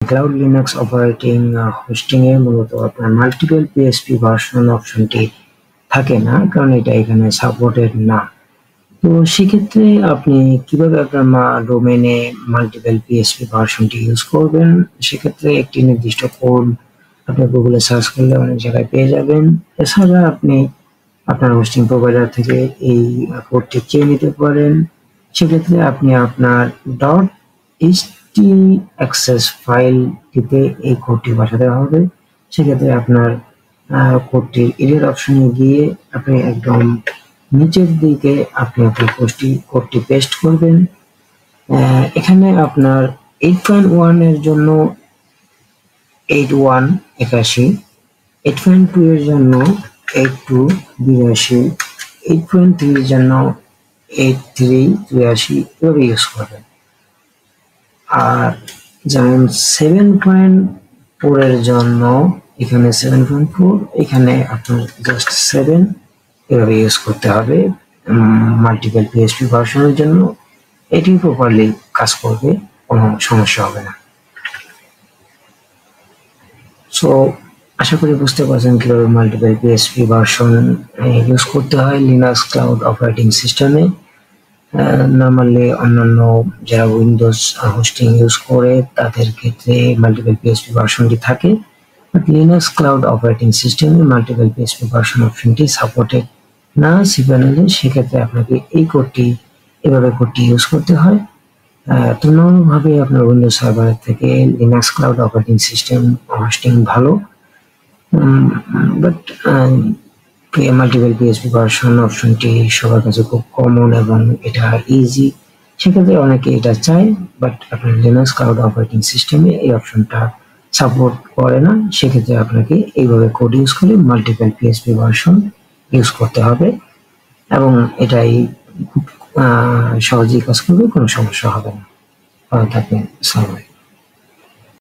Cloud Linux operating hosting এ মূলত আপনার multiple PSP version অপশনটি থাকে না, কারণ এটা এখানে সাপোর্টেড না। তো সেক্ষেত্রে আপনি কিভাবে আপনার ডোমেনে মাল্টিপল পিএসপি ভার্সনটি ইউজ করবেন, সেক্ষেত্রে একটি নির্দিষ্ট কোড আপনি গুগলে সার্চ করলে অনেক জায়গায় পেয়ে যাবেন। এছাড়া আপনি আপনার হোস্টিং প্রোভাইডার থেকে এই কোডটি চেয়ে নিতে পারেন। সেক্ষেত্রে আপনি আপনার .htaccess ফাইলটিতে এই কোডটি পাঠাতে হবে। সেক্ষেত্রে আপনার কোডটির এডিট অপশনে গিয়ে আপনি একদম নিচের দিকে আপনি আপনার কোডটি পেস্ট করবেন। এখানে আপনার 8.1 এর জন্য 8181, 8.2 এর জন্য 8282, 8.3 এর জন্য 8383 এভাবে ইউজ করবেন। আর যেমন 7.4 এর জন্য এখানে 7.4, এখানে আপনার জাস্ট 7 এভাবে ইউজ করতে হবে। মাল্টিপল পিএসপি ভার্সনের জন্য এটি প্রপারলি কাজ করবে, কোনো সমস্যা হবে না। সো আশা করি বুঝতে পারছেন কিভাবে মাল্টিপল পিএসপি ভার্সন ইউজ করতে হয় লিনাক্স ক্লাউড অপারেটিং সিস্টেমে। নর্মালি অন্যান্য যারা উইন্ডোজ হোস্টিং ইউজ করে তাদের ক্ষেত্রে মাল্টিপল পিএসপি ভার্সনটি থাকে, বাট লিনাক্স ক্লাউড অপারেটিং সিস্টেমে মাল্টিপল পিএসপি ভার্সন অপশনটি সাপোর্টেড না cPanel-এ। সেক্ষেত্রে আপনাকে এই কোডটি ইউজ করতে হয়। তুলনামূলকভাবে আপনার উইন্ডোজ সার্ভার থেকে Linux cloud operating system hosting ভালো, বাট মাল্টিপল পিএসপি ভার্সন অপশনটি সবার কাছে খুব কমন এবং এটা ইজি। সেক্ষেত্রে অনেকে এটা চায়, বাট আপনার লিনাক্স ক্লাউড অপারেটিং সিস্টেমে এই অপশনটা সাপোর্ট করে না। সেক্ষেত্রে আপনাকে এইভাবে কোড ইউজ করে মাল্টিপল পিএসপি ভার্সন ইউজ করতে হবে এবং এটাই খুব সহজেই কাজ করবে, কোনো সমস্যা হবে না। ভালো থাকবেন। আসসালামু আলাইকুম।